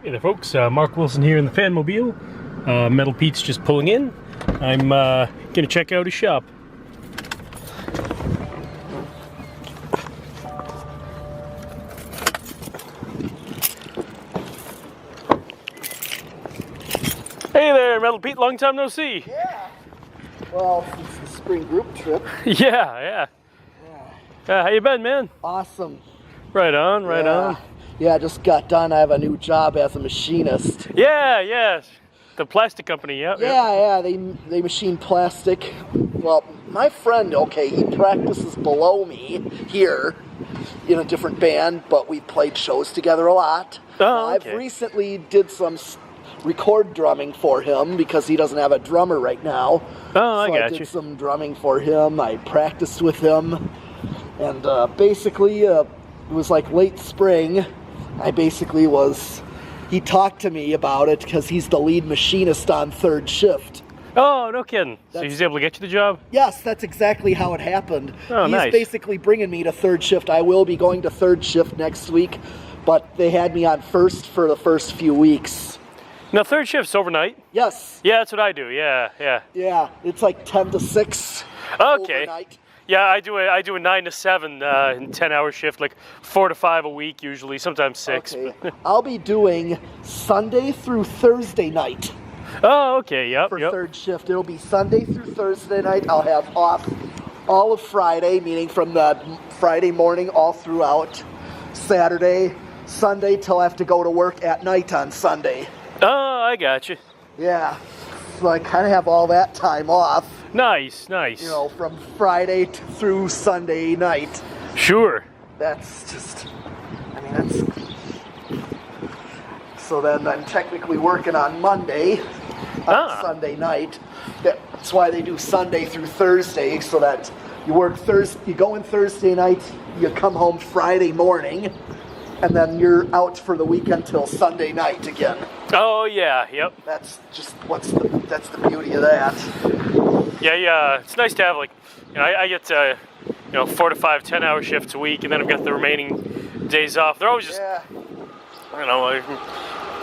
Hey there folks, Mark Wilson here in the Fanmobile. Metal Pete's just pulling in. I'm gonna check out his shop. Hey there, Metal Pete, long time no see. Yeah. Well, since the spring group trip. Yeah. How you been, man? Awesome. Right on, right on. Yeah, I just got done. I have a new job as a machinist. Yeah. The plastic company, yeah. Yeah, they machine plastic. Well, my friend, okay, he practices below me here in a different band, but we played shows together a lot. Oh, okay. I've recently did some record drumming for him because he doesn't have a drummer right now. Oh, I so got I did some drumming for him. I practiced with him, and basically it was like late spring. He talked to me about it because he's the lead machinist on third shift. Oh, no kidding. So he's able to get you the job? Yes, that's exactly how it happened. Oh, nice. He's basically bringing me to third shift. I will be going to third shift next week, but they had me on first for the first few weeks. Now, third shift's overnight? Yes. Yeah, that's what I do, yeah. Yeah, it's like 10 to 6 Okay. overnight. Yeah, I do a 9 to 7 in 10-hour shift, like 4 to 5 a week usually, sometimes 6. Okay. I'll be doing Sunday through Thursday night. Oh, okay, yep. For third shift. It'll be Sunday through Thursday night. I'll have off all of Friday, meaning from the Friday morning all throughout Saturday, Sunday till I have to go to work at night on Sunday. Oh, I got you. Yeah. So I kind of have all that time off. Nice. You know, from Friday through Sunday night. Sure. That's just, that's... So then I'm technically working on Monday, on Sunday night. That's why they do Sunday through Thursday, so that you work you go in Thursday night, you come home Friday morning, and then you're out for the weekend till Sunday night again. Oh, yeah, yep. That's just, that's the beauty of that. Yeah, it's nice to have, like, I get, 4 to 5 10-hour shifts a week, and then I've got the remaining days off. They're always just, I can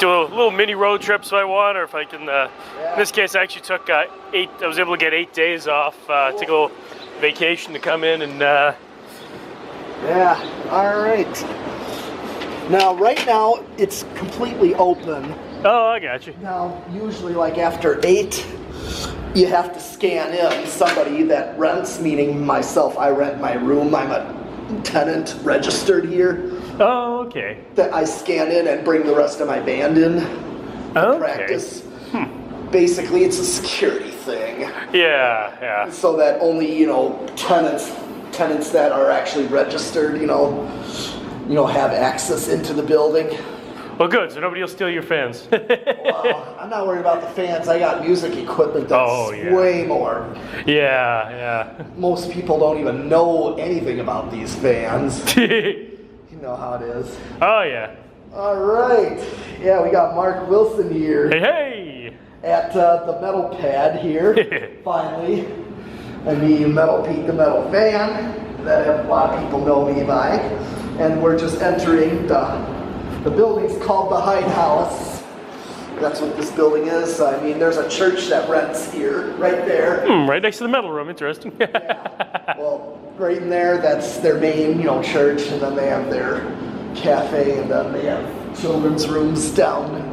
do a little mini road trip if I want, or if I can, in this case, I actually took I was able to get 8 days off, take a little vacation to come in and, Yeah, all right. Now, right now, it's completely open. Oh, I got you. Now, usually, like after 8, you have to scan in somebody that rents, meaning myself. I rent my room. I'm a tenant registered here. Oh, okay. That I scan in and bring the rest of my band in to practice. Basically, it's a security thing. Yeah. So that only, tenants that are actually registered, have access into the building. Well, good. So nobody will steal your fans. Well, I'm not worried about the fans. I got music equipment that's way more. Yeah. Most people don't even know anything about these fans. You know how it is. Oh, yeah. All right. Yeah, we got Mark Wilson here. Hey! At the metal pad here, finally. And me, Metal Pete, the metal fan, that a lot of people know me by. And we're just entering the building's called the Hyde House. That's what this building is. There's a church that rents here, right there. Right next to the metal room. Interesting. Yeah. Well, right in there, that's their main, church, and then they have their cafe, and then they have children's rooms down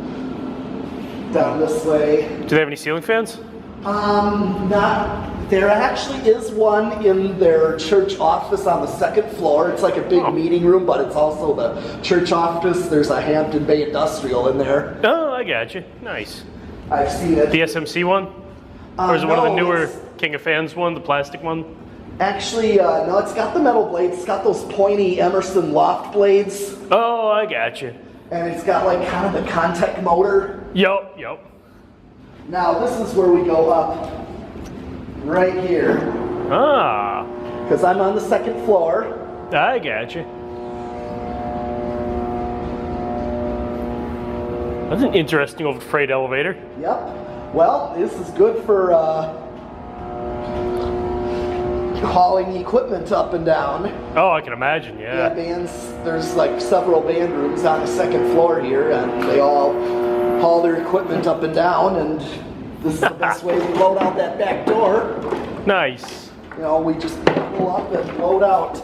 this way. Do they have any ceiling fans? Not. There actually is one in their church office on the second floor. It's like a big meeting room, but it's also the church office. There's a Hampton Bay Industrial in there. Oh, I got you. Nice. I've seen it. The SMC one? Or is it one of the newer King of Fans one, the plastic one? Actually, no, it's got the metal blades. It's got those pointy Emerson loft blades. Oh, I got you. And it's got like kind of the contact motor. Yep. Now, this is where we go up. Right here. Because I'm on the second floor. I got you. That's an interesting old freight elevator. Yep. Well, this is good for hauling equipment up and down. Oh, I can imagine, Yeah, bands, there's like several band rooms on the second floor here, and they all haul their equipment up and down, and this is the best way we load out that back door. Nice. You know, we just pull up and load out.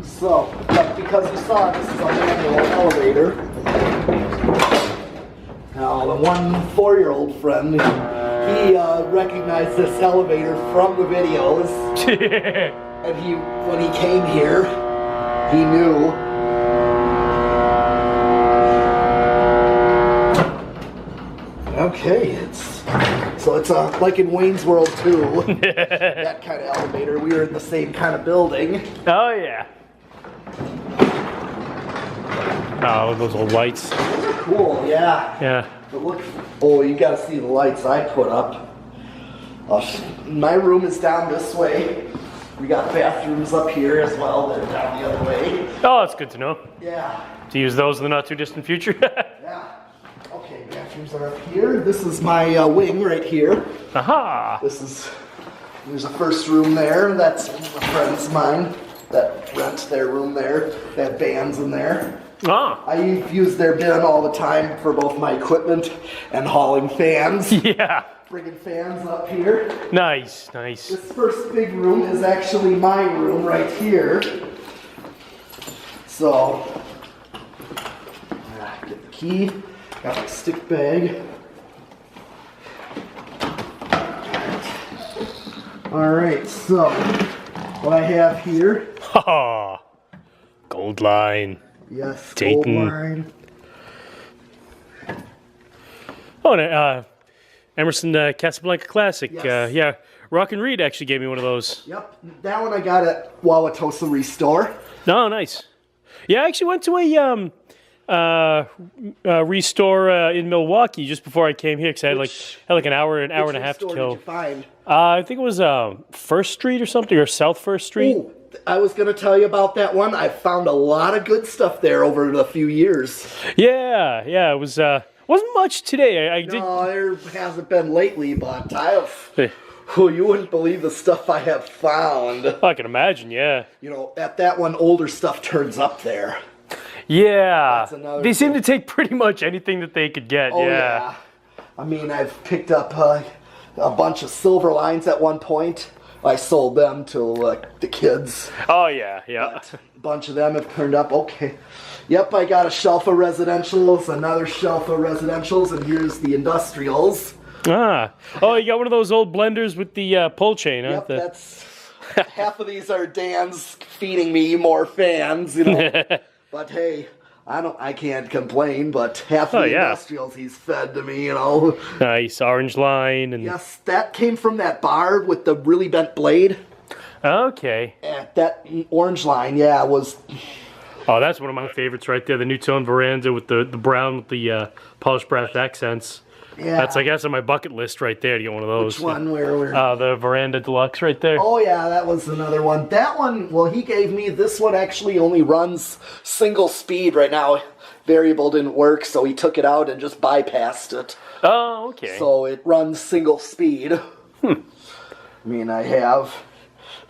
So, but because you saw this is a manual elevator, now the one 4-year-old friend, he recognized this elevator from the videos, and when he came here, he knew. Okay, it's like in Wayne's World 2, that kind of elevator. We were in the same kind of building. Oh yeah. Oh, those old lights. Cool, yeah. Yeah. But look, oh, you gotta see the lights I put up. My room is down this way. We got bathrooms up here as well. They're down the other way. Oh, that's good to know. Yeah. To use those in the not too distant future. Yeah. Okay, bathrooms are up here. This is my wing right here. Aha! There's a first room there. That's friends of mine that rent their room there. They have bands in there. Ah. I use their bin all the time for both my equipment and hauling fans. Yeah. Bringing fans up here. Nice, nice. This first big room is actually my room right here. So, get the key. Got my stick bag. Alright, so what I have here. Ha! Gold line. Yes, Dayton. gold line. Oh, and Emerson Casablanca Classic. Yes. Yeah, Rock and Reed actually gave me one of those. Yep, that one I got at Wauwatosa Restore. Oh, nice. Yeah, I actually went to a restore in Milwaukee just before I came here because I had like an hour and a half to kill. Did you find? I think it was First Street or something, or South First Street. Ooh, I was going to tell you about that one. I found a lot of good stuff there over the few years. Yeah, it was wasn't much today. No, there hasn't been lately, but you wouldn't believe the stuff I have found. I can imagine, yeah. You know, at that one, older stuff turns up there. Yeah, They seem to take pretty much anything that they could get. Oh, yeah. I mean, I've picked up a bunch of silver lines at one point. I sold them to the kids. Oh yeah. But a bunch of them have turned up. Okay. Yep, I got a shelf of residentials, another shelf of residentials, and here's the industrials. Ah. Oh, you got one of those old blenders with the pull chain, huh? Yep, that's half of these are Dan's feeding me more fans, you know. But hey, I can't complain, but half of the industrials he's fed to me, you know. Nice orange line and yes, that came from that bar with the really bent blade. Okay. That orange line, yeah, was. Oh, that's one of my favorites right there. The new tone veranda with the brown with the polished brass accents. Yeah. That's, I guess, on my bucket list right there to get one of those. Which one? Where? The Veranda Deluxe right there. Oh, yeah, that was another one. That one, well, he gave me, this one actually only runs single speed right now. Variable didn't work, so he took it out and just bypassed it. Oh, okay. So it runs single speed. I mean, I have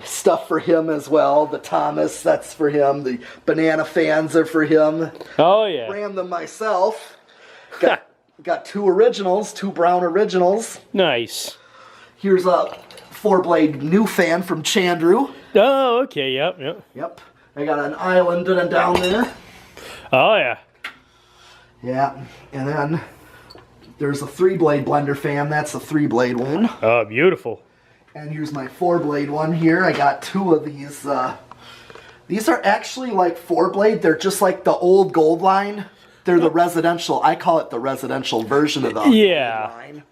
stuff for him as well. The Thomas, that's for him. The Banana Fans are for him. Oh, yeah. Ran them myself. Got two originals, two brown originals. Nice. Here's a 4-blade new fan from Chandru. Oh, okay, yep. Yep. I got an island down there. Oh, yeah. Yeah, and then there's a 3-blade blender fan. That's a 3-blade one. Oh, beautiful. And here's my 4-blade one here. I got two of these. These are actually like 4-blade. They're just like the old gold line. They're the residential. I call it the residential version of the gold line. Yeah,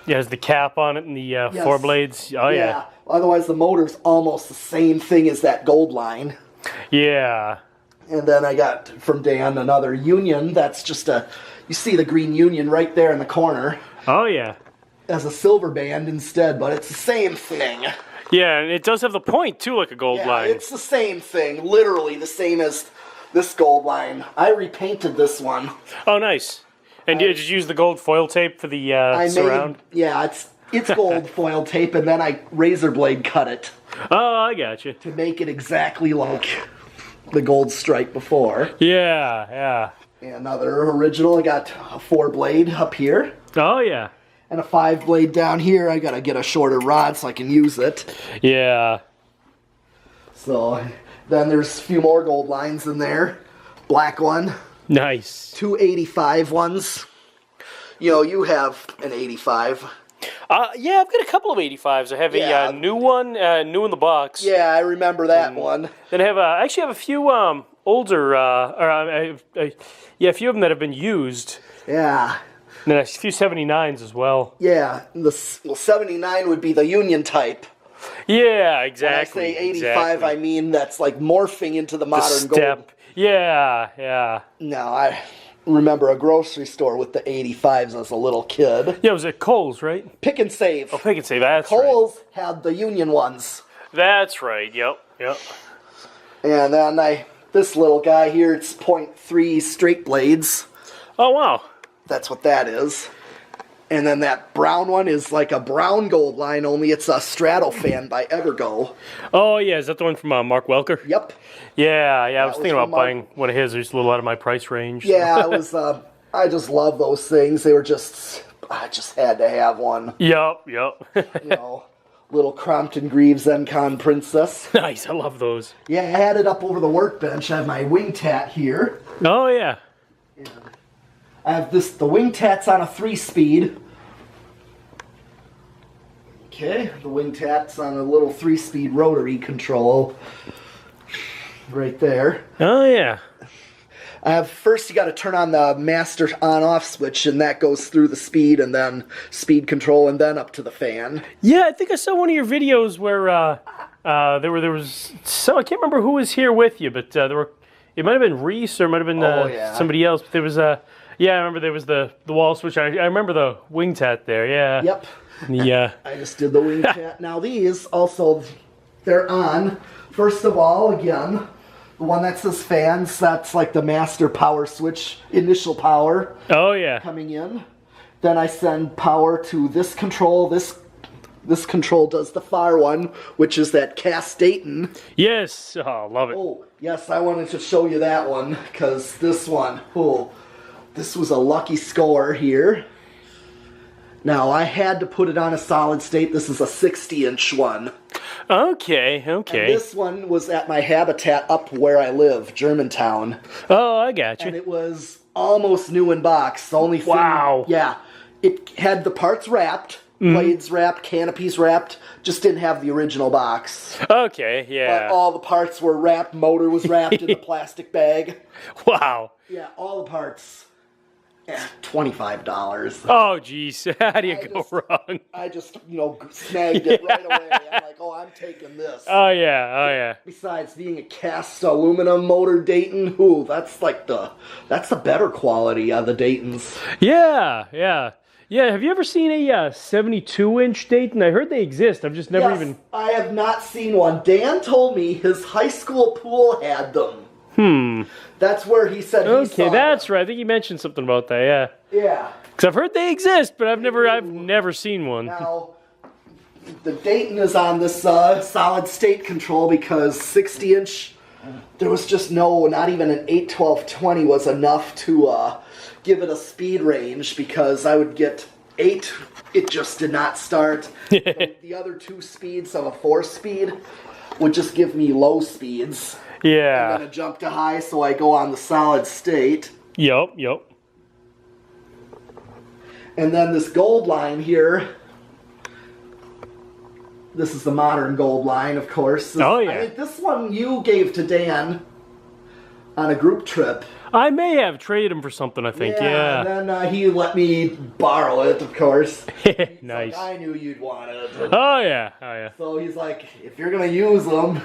there's the cap on it and the yes. 4 blades. Oh, yeah. Otherwise, the motor's almost the same thing as that gold line. Yeah. And then I got from Dan another Union. That's just you see the green Union right there in the corner. Oh, yeah. As a silver band instead, but it's the same thing. Yeah, and it does have the point, too, like a gold line. Yeah, it's the same thing. Literally the same as this gold line. I repainted this one. Oh, nice. And did you use the gold foil tape for the surround? Yeah, it's It's gold foil tape, and then I razor blade cut it Oh, I got you. to make it exactly like the gold stripe before. Yeah, yeah. And another original, I got a 4-blade up here. Oh, yeah. And a 5-blade down here. I gotta get a shorter rod so I can use it. Yeah. So then there's a few more gold lines in there. Black one. Nice. 2 85 ones. You know, you have an 85. Yeah, I've got a couple of 85s. I have Yeah. a new one, new in the box. Yeah, I remember that one. Then I have I actually have a few older, a few of them that have been used. Yeah. And then a few 79s as well. Yeah. The 79 would be the Union type. Yeah, exactly. When I say 85, exactly. I mean that's like morphing into the The modern step. gold. Yeah, yeah. No, I remember a grocery store with the 85s as a little kid. Yeah, it was at Kohl's, right? Pick and save. Oh, Pick and Save, that's Kohl's had the Union ones. right. That's right, yep, yep. And then this little guy here, it's .3 straight blades. Oh, wow. That's what that is. And then that brown one is like a brown gold line, only it's a Stratofan by Evergo. Oh, yeah, is that the one from Mark Welker? Yep. Yeah, I was was thinking about from Mark. buying one of his. They're just a little out of my price range. Yeah, it was, I just love those things. They were just, I just had to have one. Yep, yep. You know, little Crompton Greaves Encon Princess. Nice, I love those. Yeah, I had it up over the workbench. I have my wing tat here. Oh, yeah. I have the wing tat's on a 3-speed. Okay, the wing tat's on a little 3-speed rotary control. Right there. Oh, yeah. First you got to turn on the master on-off switch, and that goes through the speed, and then speed control, and then up to the fan. Yeah, I think I saw one of your videos where there was some, I can't remember who was here with you, but it might have been Reese or it might have been yeah. somebody else. But there was yeah, I remember there was the wall switch. I remember the wing tat there. Yeah. Yep. Yeah. I just did the wing tat. Now these also, they're on. First of all, again, the one that says fans, that's like the master power switch, initial power Oh yeah. coming in. Then I send power to this control. This control does the far one, which is that cast Dayton. Yes. Oh, love it. Oh, yes, I wanted to show you that one, because this one, this was a lucky score here. Now, I had to put it on a solid state. This is a 60-inch one. Okay. And Okay. this one was at my habitat up where I live, Germantown. Oh, I got And you. it was almost new in box. The only thing... Wow. Yeah. It had the parts wrapped, blades wrapped, canopies wrapped, just didn't have the original box. Okay. But Yeah. all the parts were wrapped, motor was wrapped in a plastic bag. Wow. Yeah, all the parts. Yeah, $25. Oh, geez. How do you go wrong? I just, snagged it right away. I'm like, oh, I'm taking this. Oh yeah. Oh yeah. Besides being a cast aluminum motor Dayton, that's the better quality of the Daytons. Yeah. Yeah. Yeah. Have you ever seen a 72-inch Dayton? I heard they exist. I've just never Yes, even. I have not seen one. Dan told me his high school pool had them. That's where he said he Okay, saw that's them. right. I think you mentioned something about that. Yeah. Yeah. Because I've heard they exist, but I've never seen one. Now, the Dayton is on this solid state control because 60-inch, there was just not even an 81220 was enough to give it a speed range, because I would get 8, it just did not start. The other 2 speeds of a 4-speed would just give me low speeds. Yeah. And then a jump to high, so I go on the solid state. Yep. And then this gold line here, this is the modern gold line, of course. Oh, yeah. I think this one you gave to Dan on a group trip. I may have traded him for something, I think. Yeah. And then he let me borrow it, of course. Nice. Like, I knew you'd want it. Oh, yeah. So he's like, if you're going to use them,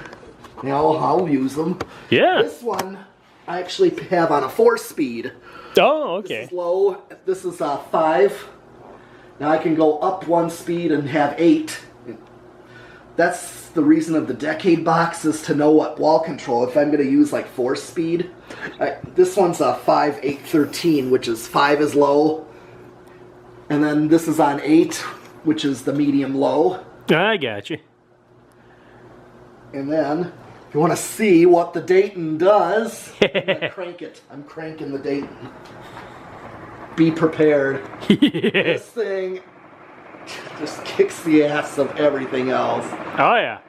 I'll use them. Yeah. This one I actually have on a 4-speed. Oh, This okay. is low. This is 5. Now I can go up 1 speed and have 8. That's the reason of the decade box, is to know what wall control. If I'm going to use like 4-speed, this one's a 5, 8, 13, which is 5 is low, and then this is on 8, which is the medium low. I got you. And then, if you want to see what the Dayton does, I'm gonna crank it. I'm cranking the Dayton. Be prepared. This thing just kicks the ass of everything else. Oh yeah.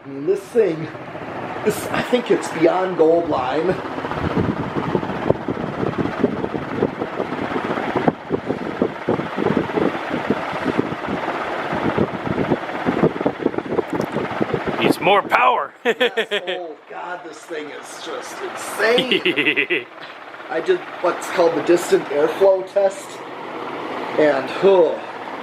I mean, this thing, I think it's beyond gold line. Needs more power. Yes, oh God, this thing is just insane. I did what's called the distant airflow test, and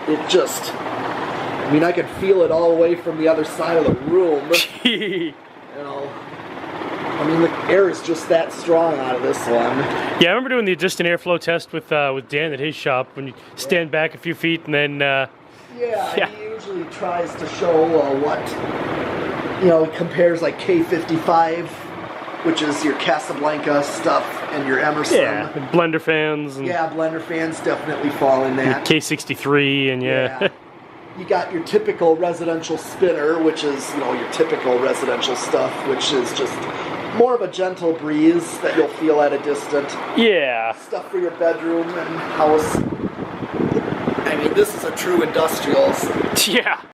it just, I mean, I could feel it all the way from the other side of the room. You know, I mean, the air is just that strong out of this one. Yeah, I remember doing the distant airflow test with Dan at his shop when you stand back a few feet and then. Yeah, he usually tries to show what, you know, he compares like K55, which is your Casablanca stuff, and your Emerson. Yeah, Blenderfans. And yeah, Blenderfans definitely fall in that. K63 and yeah. You got your typical residential spinner, which is, you know, your typical residential stuff, which is just more of a gentle breeze that you'll feel at a distance. Yeah. Stuff for your bedroom and house. I mean, this is a true industrial. Yeah.